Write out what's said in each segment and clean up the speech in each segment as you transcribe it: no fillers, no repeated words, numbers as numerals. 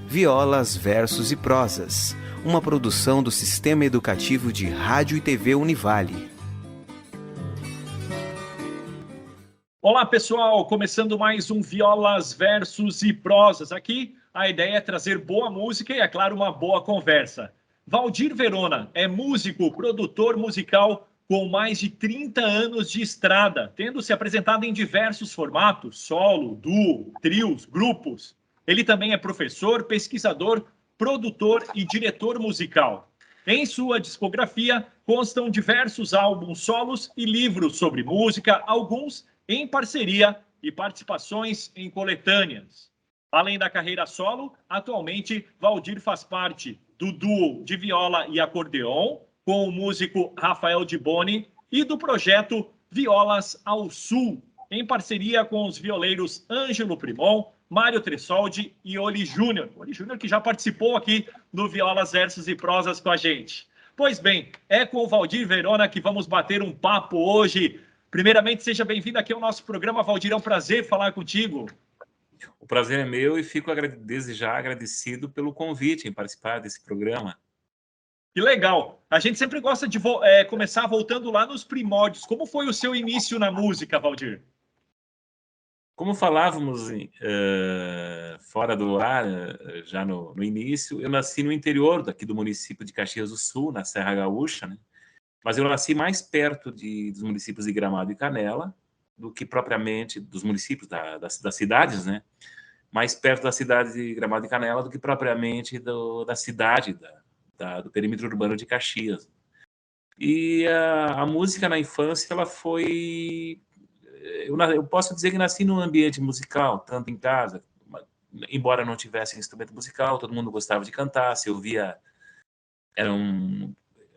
Violas, Versos e Prosas, uma produção do Sistema Educativo de Rádio e TV Univale. Olá, pessoal! Começando mais um Violas, Versos e Prosas. Aqui a ideia é trazer boa música e, é claro, uma boa conversa. Valdir Verona é músico, produtor musical com mais de 30 anos de estrada, tendo se apresentado em diversos formatos, solo, duo, trios, grupos. Ele também é professor, pesquisador, produtor e diretor musical. Em sua discografia constam diversos álbuns solos e livros sobre música, alguns em parceria e participações em coletâneas. Além da carreira solo, atualmente Valdir faz parte do duo de viola e acordeon com o músico Rafael Diboni e do projeto Violas ao Sul, em parceria com os violeiros Ângelo Primon, Mário Tressoldi e Oli Júnior. Oli Júnior que já participou aqui no Violas, Versos e Prosas com a gente. Pois bem, é com o Valdir Verona que vamos bater um papo hoje. Primeiramente, seja bem-vindo aqui ao nosso programa, Valdir. É um prazer falar contigo. O prazer é meu e fico desde já agradecido pelo convite em participar desse programa. Que legal! A gente sempre gosta de começar voltando lá nos primórdios. Como foi o seu início na música, Valdir? Como falávamos fora do ar, já no início, eu nasci no interior daqui do município de Caxias do Sul, na Serra Gaúcha, né? Mas eu nasci mais perto dos municípios de Gramado e Canela do que propriamente dos municípios das cidades, né? Mais perto da cidade de Gramado e Canela do que propriamente da cidade, do perímetro urbano de Caxias. E a música na infância, ela foi... Eu posso dizer que nasci num ambiente musical, tanto em casa, embora não tivesse instrumento musical, todo mundo gostava de cantar, se ouvia...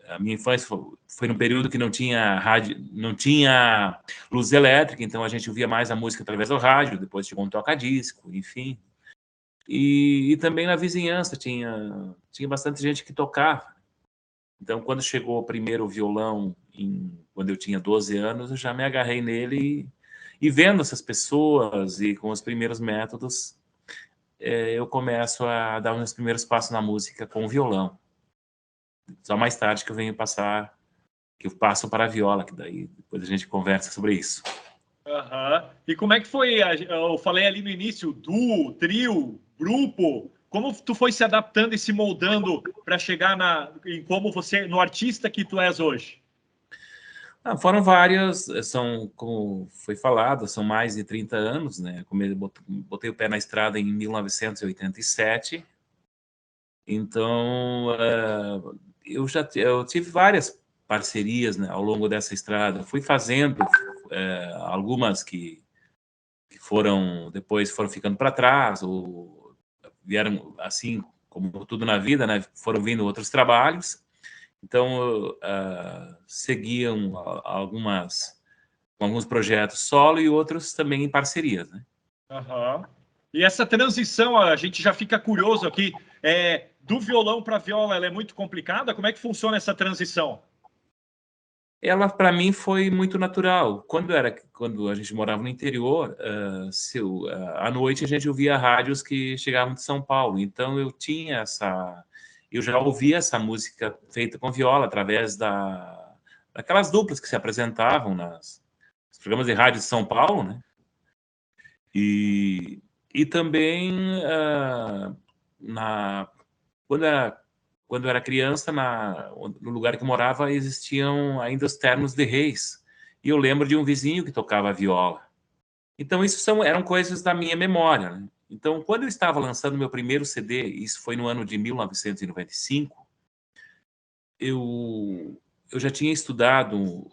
A minha infância foi num período que não tinha rádio, não tinha luz elétrica, então a gente ouvia mais a música através do rádio, depois chegou um toca-disco, enfim. E também na vizinhança tinha bastante gente que tocava. Então, quando chegou o primeiro violão, quando eu tinha 12 anos, eu já me agarrei nele e vendo essas pessoas e com os primeiros métodos, eu começo a dar os meus primeiros passos na música com o violão. Só mais tarde que eu passo para a viola, que daí depois a gente conversa sobre isso. Uhum. E como é que foi? Eu falei ali no início, duo, trio, grupo. Como tu foi se adaptando e se moldando para chegar no artista que tu és hoje? Foram várias, como foi falado, são mais de 30 anos, né? Botei o pé na estrada em 1987. Então, eu tive várias parcerias, né, ao longo dessa estrada. Fui fazendo algumas que depois foram ficando para trás, ou vieram, assim como tudo na vida, né, foram vindo outros trabalhos. Então, seguiam alguns projetos solo e outros também em parcerias, né? Uhum. E essa transição, a gente já fica curioso aqui, do violão para a viola, ela é muito complicada? Como é que funciona essa transição? Ela, para mim, foi muito natural. Quando a gente morava no interior, à noite a gente ouvia rádios que chegavam de São Paulo. Então eu já ouvia essa música feita com viola através daquelas duplas que se apresentavam nos programas de rádio de São Paulo, né? E também quando eu era criança, no lugar que eu morava, existiam ainda os ternos de reis. E eu lembro de um vizinho que tocava viola. Então, eram coisas da minha memória, né? Então, quando eu estava lançando meu primeiro CD, isso foi no ano de 1995, eu já tinha estudado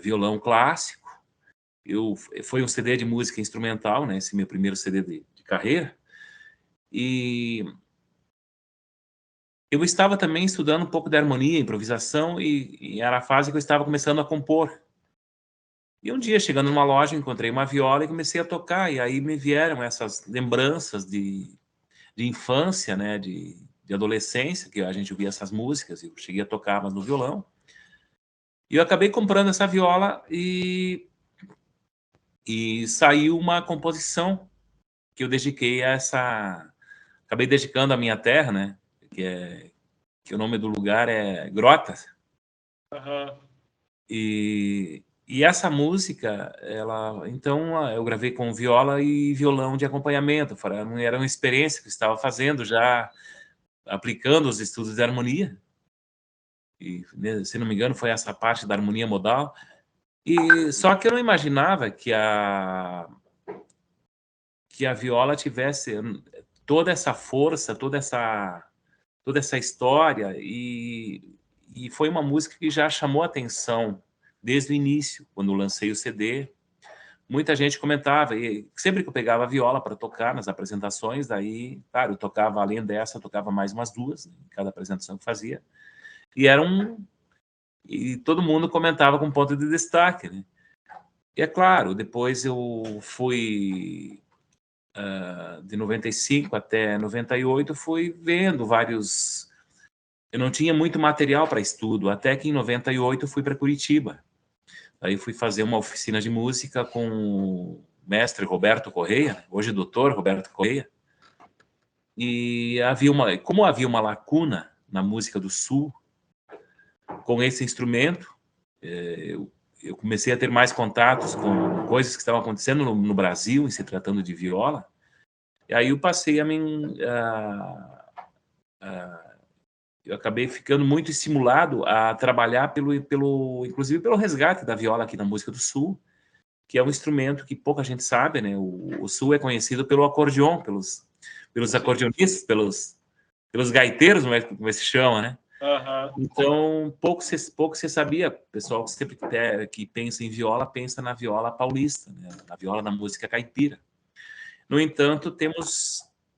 violão clássico. Foi um CD de música instrumental, né? Esse meu primeiro CD de carreira. E eu estava também estudando um pouco de harmonia, improvisação, e era a fase que eu estava começando a compor. E um dia, chegando numa loja, encontrei uma viola e comecei a tocar, e aí me vieram essas lembranças de infância, né, de adolescência, que a gente ouvia essas músicas, e eu cheguei a tocar, mas no violão. E eu acabei comprando essa viola e saiu uma composição que eu dediquei a acabei dedicando a minha terra, né? Que o nome do lugar é Grotas. Aham. E essa música, então eu gravei com viola e violão de acompanhamento. Era uma experiência que eu estava fazendo já, aplicando os estudos de harmonia. E, né, se não me engano, foi essa parte da harmonia modal. E só que eu não imaginava que a viola tivesse toda essa força, toda essa história, e foi uma música que já chamou a atenção desde o início, quando eu lancei o CD. Muita gente comentava, e sempre que eu pegava a viola para tocar nas apresentações, daí, claro, eu tocava, além dessa, eu tocava mais umas duas, né, em cada apresentação que fazia, e todo mundo comentava com ponto de destaque, né? E é claro, depois eu fui, de 95 até 98, fui vendo vários... Eu não tinha muito material para estudo, até que em 98 eu fui para Curitiba. Aí fui fazer uma oficina de música com o mestre Roberto Correia, hoje doutor Roberto Correia. E como havia uma lacuna na música do Sul, com esse instrumento, eu comecei a ter mais contatos com coisas que estavam acontecendo no Brasil, em se tratando de viola. E aí eu passei eu acabei ficando muito estimulado a trabalhar inclusive pelo resgate da viola aqui na música do Sul, que é um instrumento que pouca gente sabe, né? O Sul é conhecido pelo acordeon, pelos acordeonistas, pelos gaiteiros, como se chama, né? Aham. Então, pouco se sabia. O pessoal que pensa em viola, pensa na viola paulista, né? Na viola da música caipira. No entanto,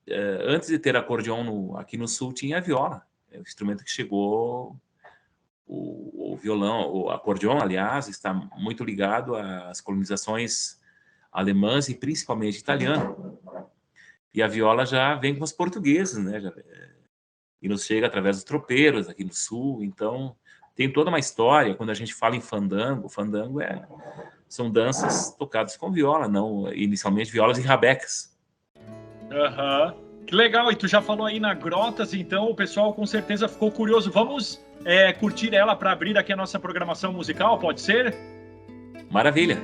antes de ter acordeon aqui no Sul, tinha a viola. É o instrumento que chegou, o violão, o acordeon, aliás, está muito ligado às colonizações alemãs e principalmente italianas. E a viola já vem com os portugueses, né? E nos chega através dos tropeiros aqui no Sul. Então, tem toda uma história. Quando a gente fala em fandango, são danças tocadas com viola, não inicialmente violas e rabecas. Aham. Que legal, e tu já falou aí na Grotas, então o pessoal com certeza ficou curioso. Vamos curtir ela para abrir aqui a nossa programação musical, pode ser? Maravilha!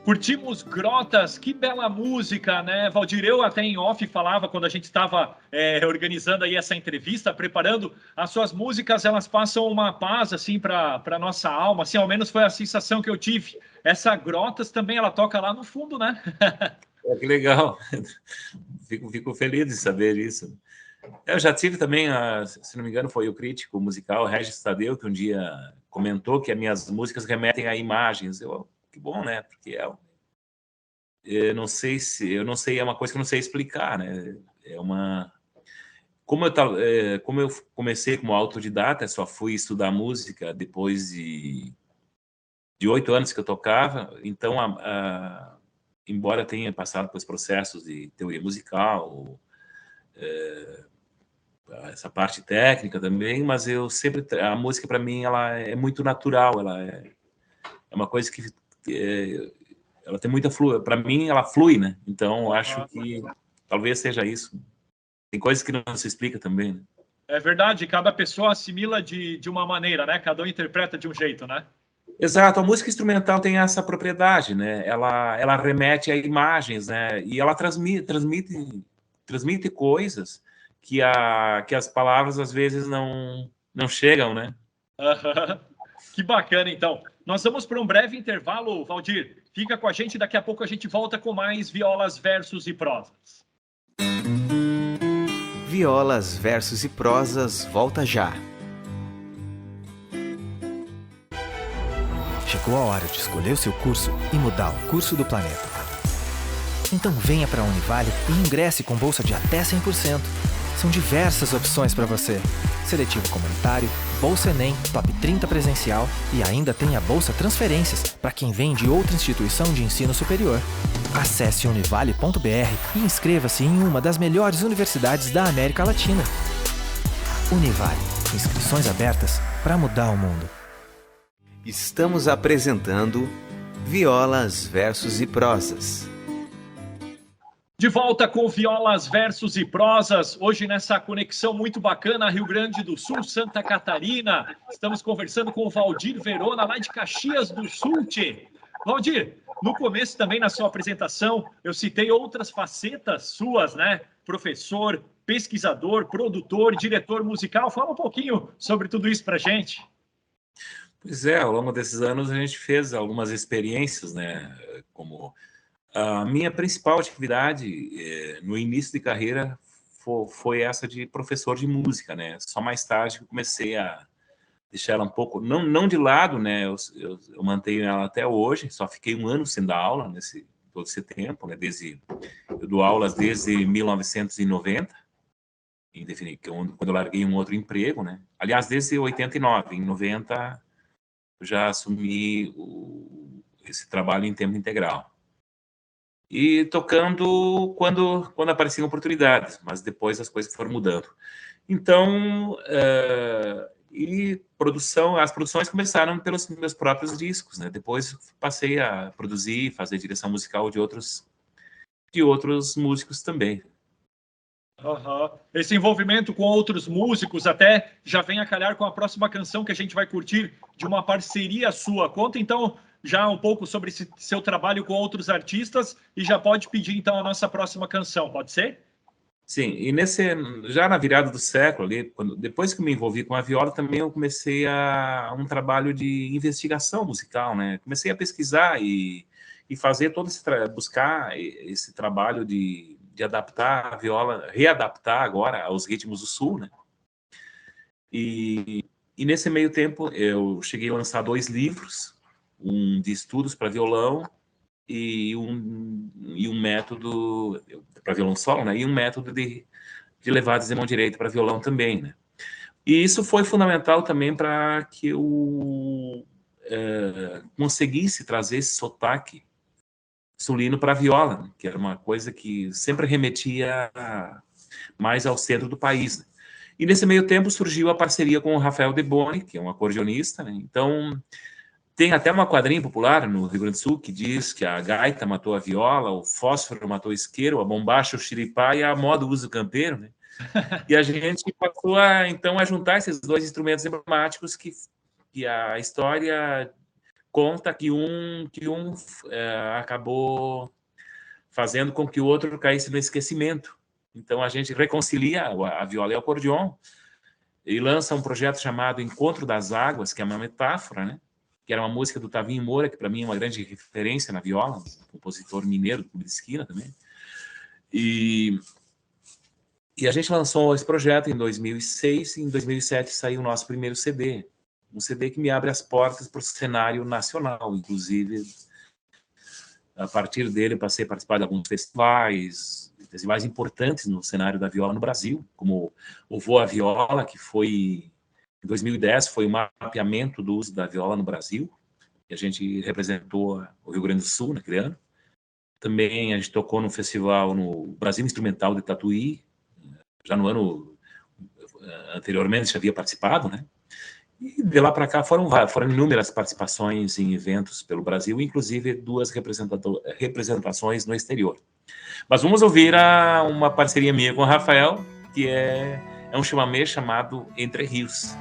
Curtimos Grotas, que bela música, né, Valdir? Eu até em off falava, quando a gente estava organizando aí essa entrevista, preparando, as suas músicas, elas passam uma paz, assim, para nossa alma, assim, ao menos foi a sensação que eu tive. Essa Grotas também, ela toca lá no fundo, né? Que legal. Fico feliz de saber isso. Eu já tive também, se não me engano, foi o crítico musical Regis Tadeu, que um dia comentou que as minhas músicas remetem a imagens. Que bom, né? Porque eu não sei, é uma coisa que eu não sei explicar, né? Como eu comecei como autodidata, só fui estudar música depois de 8 anos que eu tocava, então, embora tenha passado pelos processos de teoria musical, essa parte técnica também, mas a música para mim ela é muito natural, ela é uma coisa que ela tem muita para mim ela flui, né? Então acho que talvez seja isso. Tem coisas que não se explica também, né? É verdade, cada pessoa assimila de uma maneira, né? Cada um interpreta de um jeito, né? Exato, a música instrumental tem essa propriedade, né? Ela remete a imagens, né? E ela transmite coisas que as palavras às vezes não chegam, né? Que bacana, então. Nós vamos para um breve intervalo, Valdir. Fica com a gente, daqui a pouco a gente volta com mais Violas, Versos e Prosas. Violas, Versos e Prosas volta já. Chegou a hora de escolher o seu curso e mudar o curso do planeta. Então venha para a Univale e ingresse com bolsa de até 100%. São diversas opções para você. Seletivo comunitário, Bolsa Enem, Top 30 presencial e ainda tem a Bolsa Transferências para quem vem de outra instituição de ensino superior. Acesse univale.br e inscreva-se em uma das melhores universidades da América Latina. Univale. Inscrições abertas para mudar o mundo. Estamos apresentando Violas, Versos e Prosas. De volta com Violas, Versos e Prosas, hoje nessa conexão muito bacana, Rio Grande do Sul, Santa Catarina. Estamos conversando com o Valdir Verona, lá de Caxias do Sul. Valdir, no começo também na sua apresentação, eu citei outras facetas suas, né? Professor, pesquisador, produtor, diretor musical. Fala um pouquinho sobre tudo isso pra gente. Pois é, ao longo desses anos a gente fez algumas experiências, né? Como a minha principal atividade no início de carreira foi essa de professor de música, né? Só mais tarde que eu comecei a deixar ela um pouco, não de lado, né? Eu mantenho ela até hoje, só fiquei 1 ano sem dar aula todo esse tempo, né? Eu dou aulas desde 1990, quando eu larguei um outro emprego, né? Aliás, desde 89, em 90 eu já assumi esse trabalho em tempo integral. E tocando quando apareciam oportunidades, mas depois as coisas foram mudando. Então, as produções começaram pelos meus próprios discos, né? Depois passei a produzir, fazer direção musical de outros músicos também. Esse envolvimento com outros músicos até já vem a calhar com a próxima canção que a gente vai curtir de uma parceria sua. Conta então já um pouco sobre esse seu trabalho com outros artistas e já pode pedir então a nossa próxima canção, pode ser? Sim, e já na virada do século, depois que me envolvi com a viola, também eu comecei um trabalho de investigação musical, né? Comecei a pesquisar e fazer buscar esse trabalho de adaptar a viola, readaptar agora aos ritmos do Sul, né? E nesse meio tempo eu cheguei a lançar 2 livros, um de estudos para violão e um método para violão solo, né? E um método de levadas de mão direita para violão também, né? E isso foi fundamental também para que eu conseguisse trazer esse sotaque sulino para a viola, né? Que era uma coisa que sempre remetia mais ao centro do país, né? E nesse meio tempo surgiu a parceria com o Rafael De Boni, que é um acordeonista, né? Então tem até uma quadrinha popular no Rio Grande do Sul que diz que a gaita matou a viola, o fósforo matou o isqueiro, a bombacha o xiripá e a moda usa o campeiro, né? E a gente passou então a juntar esses 2 instrumentos emblemáticos que a história conta que acabou fazendo com que o outro caísse no esquecimento. Então a gente reconcilia a viola e o acordeon e lança um projeto chamado Encontro das Águas, que é uma metáfora, né? Que era uma música do Tavinho Moura, que para mim é uma grande referência na viola, um compositor mineiro do Clube de Esquina também. E a gente lançou esse projeto em 2006, e em 2007 saiu o nosso primeiro CD, um CD que me abre as portas para o cenário nacional. Inclusive, a partir dele passei a participar de alguns festivais importantes no cenário da viola no Brasil, como o Voa Viola, que foi, em 2010, foi um mapeamento do uso da viola no Brasil, e a gente representou o Rio Grande do Sul naquele ano. Também a gente tocou no festival no Brasil Instrumental de Tatuí, já no ano anteriormente já havia participado, né? E de lá para cá foram inúmeras participações em eventos pelo Brasil, inclusive 2 representações no exterior. Mas vamos ouvir uma parceria minha com o Rafael, que é um chamamé chamado Entre Rios.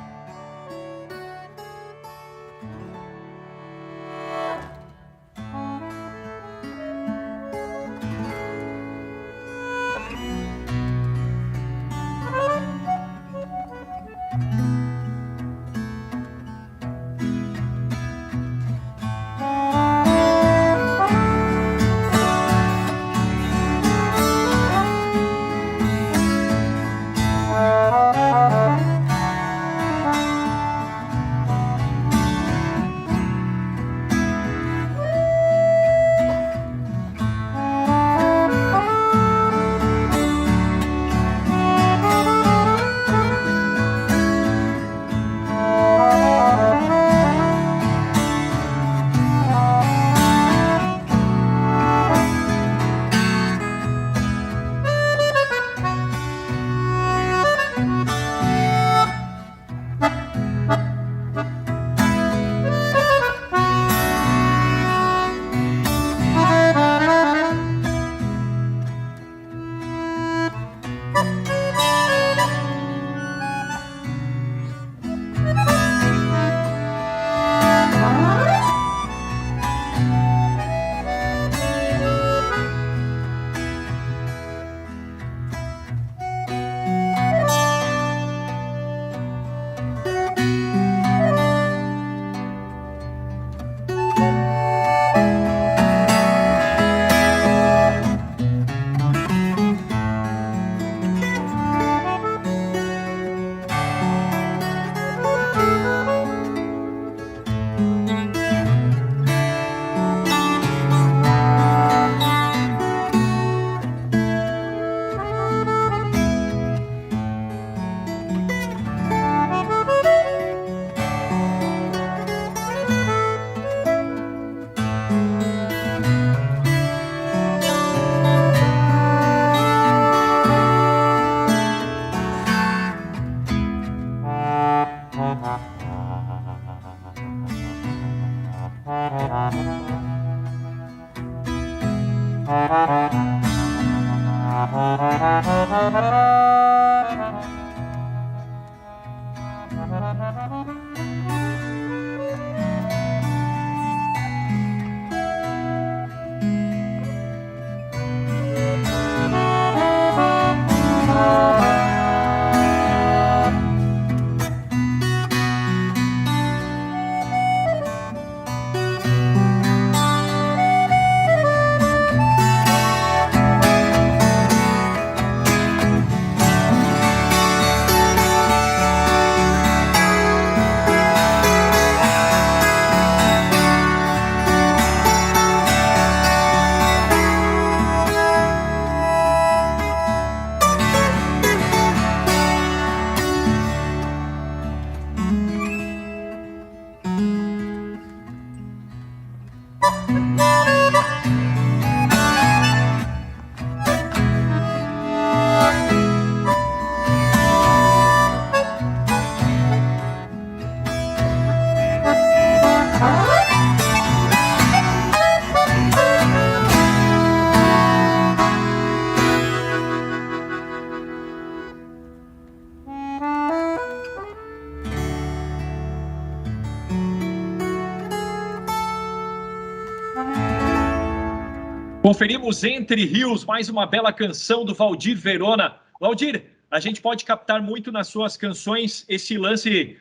Conferimos Entre Rios, mais uma bela canção do Valdir Verona. Valdir, a gente pode captar muito nas suas canções esse lance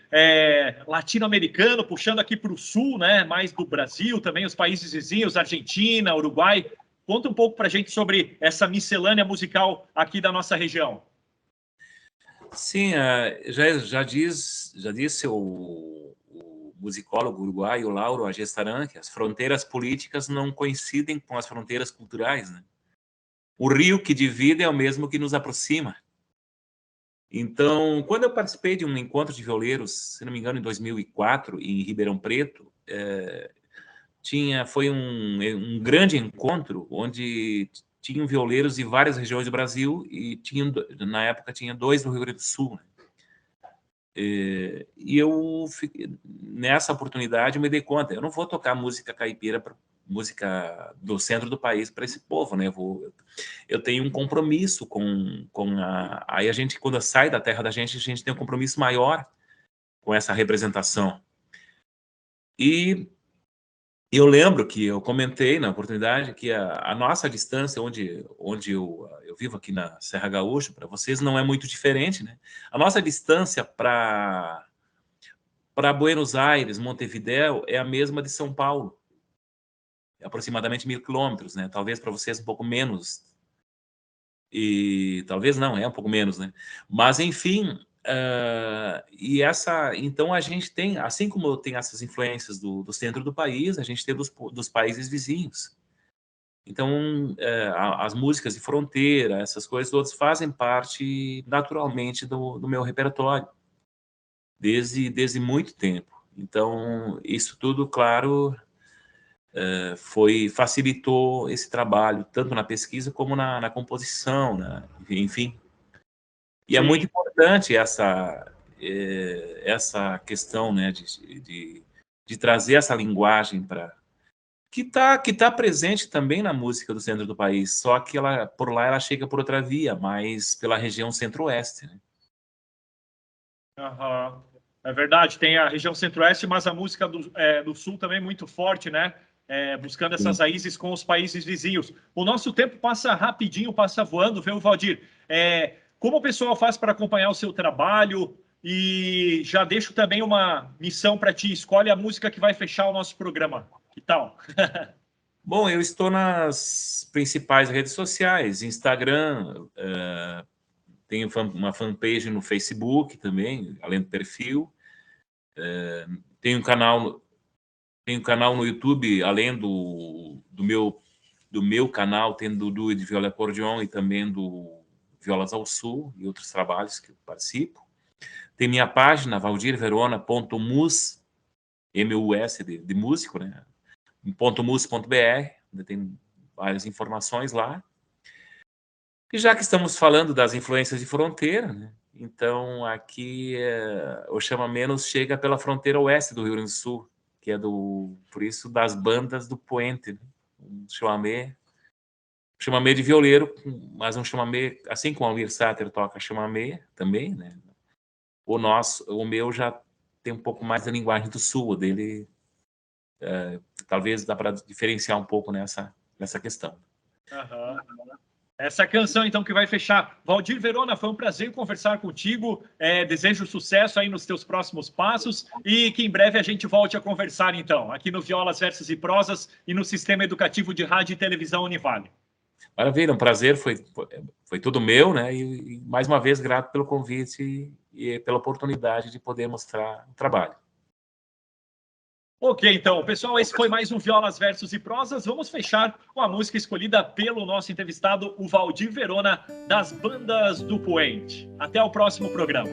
latino-americano, puxando aqui para o sul, né? Mais do Brasil, também os países vizinhos, Argentina, Uruguai. Conta um pouco para a gente sobre essa miscelânea musical aqui da nossa região. Sim, já disse o musicólogo uruguaio Lauro Agestaran que as fronteiras políticas não coincidem com as fronteiras culturais, né? O rio que divide é o mesmo que nos aproxima. Então, quando eu participei de um encontro de violeiros, se não me engano, em 2004, em Ribeirão Preto, foi um grande encontro onde tinham violeiros de várias regiões do Brasil e na época tinha 2 do Rio Grande do Sul, né? E eu, nessa oportunidade, eu me dei conta, eu não vou tocar música caipira, música do centro do país para esse povo, né? Eu tenho um compromisso aí a gente, quando sai da terra da gente, a gente tem um compromisso maior com essa representação. E eu lembro que eu comentei na oportunidade que a nossa distância, onde eu vivo aqui na Serra Gaúcha, para vocês não é muito diferente, né? A nossa distância para Buenos Aires, Montevidéu, é a mesma de São Paulo. É aproximadamente 1.000 quilômetros, né? Talvez para vocês um pouco menos. E talvez não, é um pouco menos, né? Mas, enfim... então a gente tem, assim como tem essas influências do centro do país, a gente tem dos países vizinhos. Então as músicas de fronteira, essas coisas todas fazem parte naturalmente do meu repertório desde muito tempo. Então isso tudo, claro, facilitou esse trabalho tanto na pesquisa como na composição, né? Enfim. E é muito importante essa questão, né, de trazer essa linguagem que tá presente também na música do centro do país, só que por lá ela chega por outra via, mais pela região centro-oeste, né? Uhum. É verdade, tem a região centro-oeste, mas a música do sul também é muito forte, né? Buscando essas raízes com os países vizinhos. O nosso tempo passa rapidinho, passa voando, viu, Valdir? Como o pessoal faz para acompanhar o seu trabalho? E já deixo também uma missão para ti. Escolhe a música que vai fechar o nosso programa. Que tal? Bom, eu estou nas principais redes sociais. Instagram, tenho uma fanpage no Facebook também, além do perfil. Tenho um canal no YouTube, além do meu canal, tem do Duo de Viola e Acordeon e também do Violas ao Sul e outros trabalhos que eu participo. Tem minha página, valdirverona.mus, M-U-S de músico, né? .mus.br, tem várias informações lá. E já que estamos falando das influências de fronteira, né? Então aqui o Chama Menos chega pela fronteira oeste do Rio Grande do Sul, que é por isso das bandas do Poente, né? Um chamamé de violeiro, mas um chamamé, assim como o Almir Sater toca chamamé também, né? O meu já tem um pouco mais da linguagem do sul, o dele talvez dá para diferenciar um pouco nessa questão. Uhum. Essa canção, então, que vai fechar. Valdir Verona, foi um prazer conversar contigo. Desejo sucesso aí nos teus próximos passos e que em breve a gente volte a conversar, então, aqui no Violas, Versos e Prosas e no Sistema Educativo de Rádio e Televisão Univale. Maravilha, um prazer, foi tudo meu, né? E mais uma vez grato pelo convite e pela oportunidade de poder mostrar o trabalho. Ok, então, pessoal, esse foi mais um Violas, Versos e Prosas. Vamos fechar com a música escolhida pelo nosso entrevistado, o Valdir Verona, das Bandas do Poente. Até o próximo programa.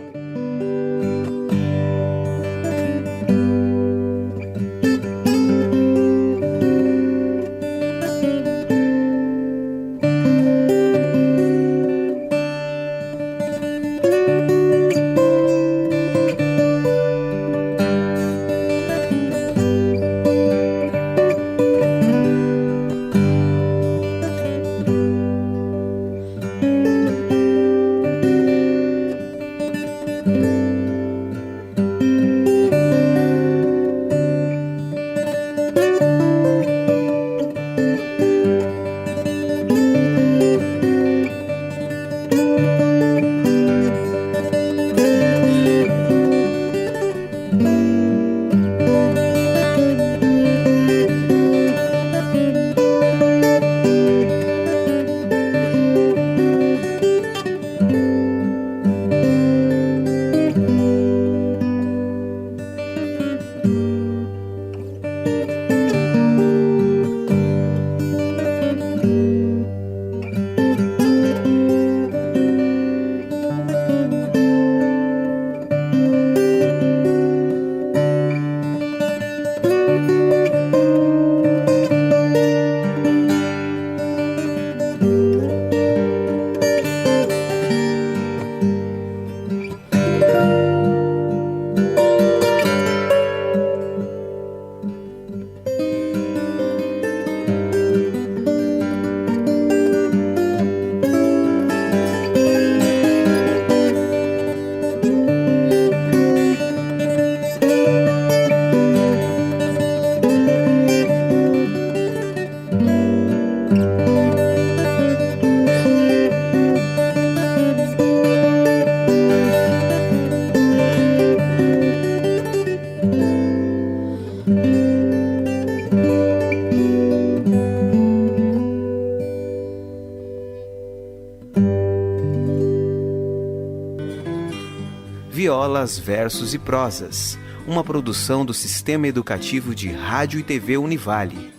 Violas, Versos e Prosas, uma produção do Sistema Educativo de Rádio e TV Univale.